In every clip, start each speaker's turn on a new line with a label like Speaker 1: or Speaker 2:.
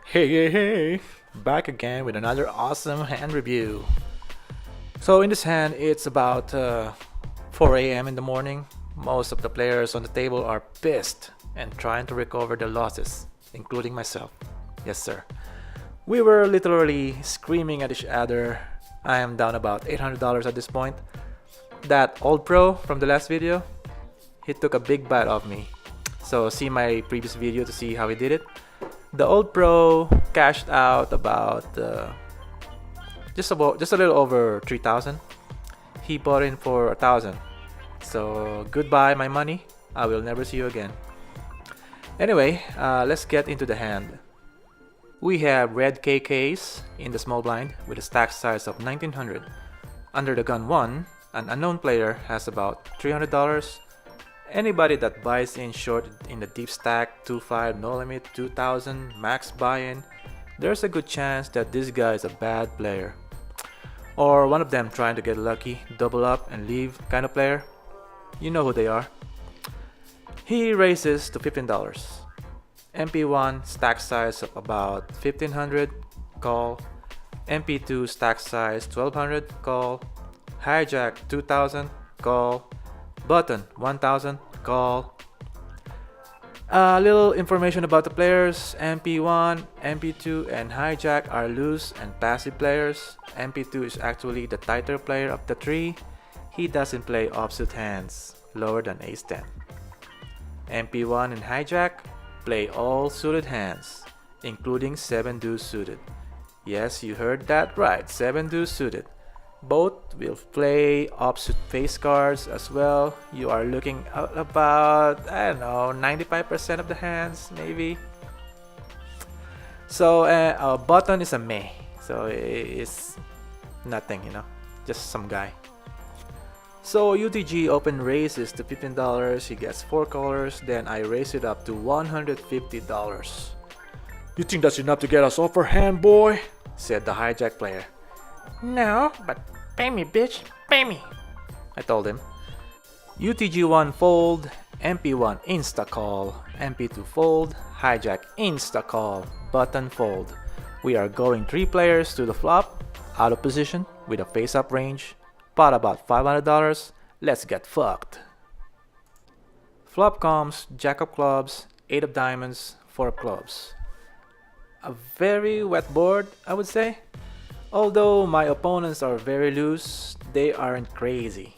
Speaker 1: Hey, back again with another awesome hand review. So in this hand, it's about 4 a.m. in the morning. Most of the players on the table are pissed and trying to recover their losses, including myself. Yes, sir. We were literally screaming at each other. I am down about $800 at this point. That old pro from the last video, he took a big bite of me. So see my previous video to see how he did it. The old pro cashed out about just a little over 3,000. He bought in for 1,000. So goodbye my money. I will never see you again. Anyway, let's get into the hand. We have red KKs in the small blind with a stack size of 1900. Under the gun 1, an unknown player has about $300. Anybody that buys in short in the deep stack, 2.5, no limit, 2,000, max buy-in, there's a good chance that this guy is a bad player. Or one of them trying to get lucky, double up and leave kind of player. You know who they are. He raises to $15. MP1 stack size of about 1,500, call. MP2 stack size 1,200, call. Hijack 2,000, call. Button 1,000, call. A little information about the players. MP1, MP2 and Hijack are loose and passive players. MP2 is actually the tighter player of the three. He doesn't play offsuit hands lower than ace-10. MP1 and Hijack play all suited hands, including 7 deuce suited. Yes, you heard that right, 7 deuce suited. Both will play offsuit face cards as well. You are looking at about, I don't know, 95% of the hands, maybe. So our button is a meh. So it's nothing, just some guy. So UTG open raises to $15. He gets 4 colors. Then I raise it up to $150. You think that's enough to get us off our hand, boy? Said the hijack player. No, but pay me, bitch, pay me, I told him. UTG1 fold, MP1 insta call, MP2 fold, hijack insta call, button fold. We are going 3 players to the flop, out of position, with a face-up range, pot about $500, let's get fucked. Flop comes jack of clubs, 8 of diamonds, 4 of clubs. A very wet board, I would say. Although my opponents are very loose, they aren't crazy.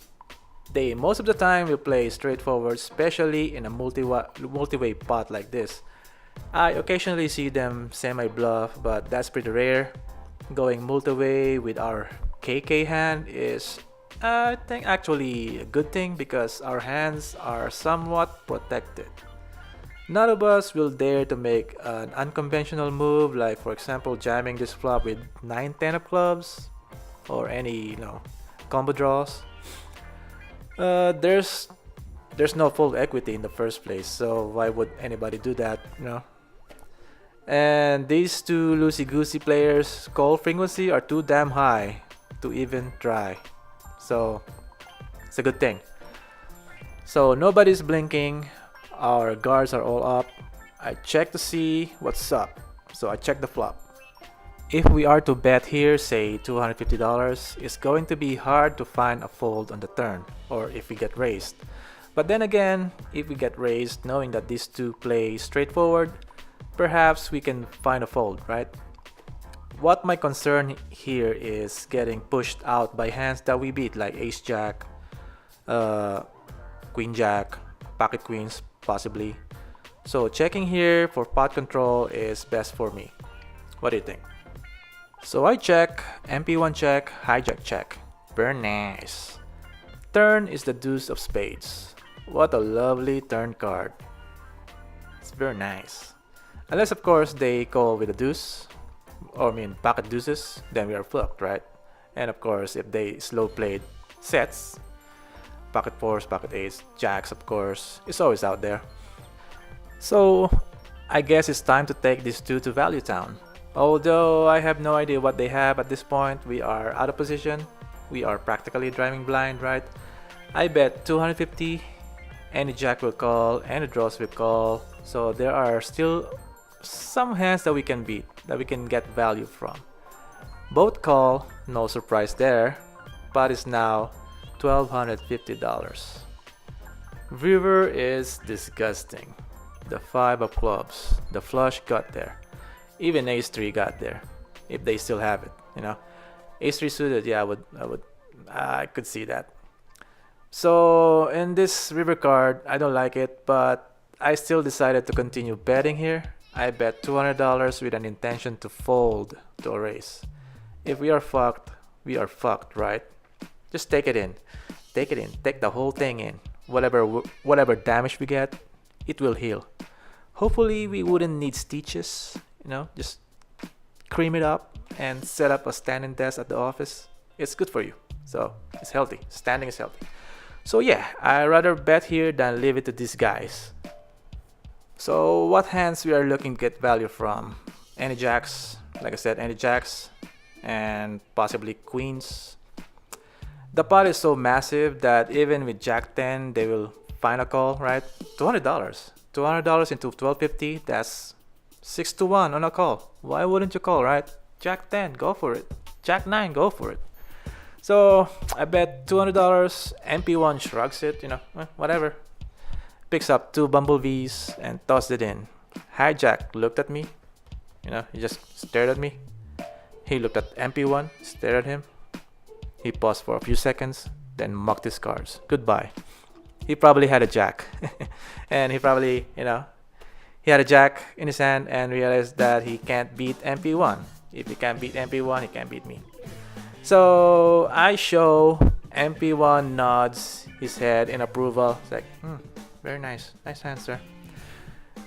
Speaker 1: They most of the time will play straightforward, especially in a multi-way pot like this. I occasionally see them semi-bluff, but that's pretty rare. Going multi-way with our KK hand is, I think, actually a good thing because our hands are somewhat protected. None of us will dare to make an unconventional move, like for example jamming this flop with 9-10 of clubs or any combo draws. There's no full equity in the first place, so why would anybody do that, And these two loosey-goosey players' call frequency are too damn high to even try, so it's a good thing. So nobody's blinking. Our guards are all up. I check to see what's up, so I check the flop. If we are to bet here, say $250, it's going to be hard to find a fold on the turn, or if we get raised. But then again, if we get raised knowing that these two play straightforward, perhaps we can find a fold, right? What my concern here is getting pushed out by hands that we beat, like ace-jack, queen-jack, pocket queens, possibly. So checking here for pot control is best for me. What do you think? So I check, MP1 check, hijack check. Very nice. Turn is the deuce of spades. What a lovely turn card. It's very nice. Unless of course they call with a deuce, or pocket deuces, then we are fucked, right? And of course if they slow played sets, pocket fours, pocket eights, jacks of course, it's always out there. So I guess it's time to take these two to Value Town. Although I have no idea what they have at this point, we are out of position. We are practically driving blind, right? I bet 250, any jack will call, any draws will call. So there are still some hands that we can beat, that we can get value from. Both call, no surprise there, but it's now $1,250. River is disgusting. The 5 of clubs, the flush got there. Even ace 3 got there, if they still have it, you know. Ace 3 suited, yeah, I could see that. So in this river card, I don't like it, but I still decided to continue betting here. I bet $200 with an intention to fold to a raise. If we are fucked, right? Just take it in. Take it in. Take the whole thing in. Whatever damage we get, it will heal. Hopefully we wouldn't need stitches, you know, just cream it up and set up a standing desk at the office. It's good for you. So it's healthy. Standing is healthy. So yeah, I rather bet here than leave it to these guys. So what hands we are looking to get value from? Any jacks, like I said, any jacks, and possibly queens. The pot is so massive that even with Jack 10, they will find a call, right? $200. $200 into 1250, that's 6 to 1 on a call. Why wouldn't you call, right? Jack 10, go for it. Jack 9, go for it. So I bet $200. MP1 shrugs it, you know, whatever. Picks up 2 bumblebees and tossed it in. Hijack looked at me, you know, he just stared at me. He looked at MP1, stared at him. He paused for a few seconds, then mucked his cards. Goodbye. He probably had a jack. And he probably, you know, he had a jack in his hand and realized that he can't beat MP1. If he can't beat MP1, he can't beat me. So I show MP1 nods his head in approval. It's like, very nice. Nice hand, sir.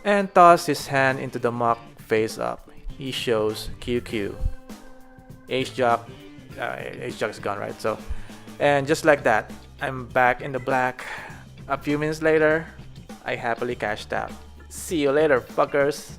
Speaker 1: And toss his hand into the muck face up. He shows QQ. Ace Jack is gone, right? So, and just like that, I'm back in the black. A few minutes later, I happily cashed out. See you later, fuckers.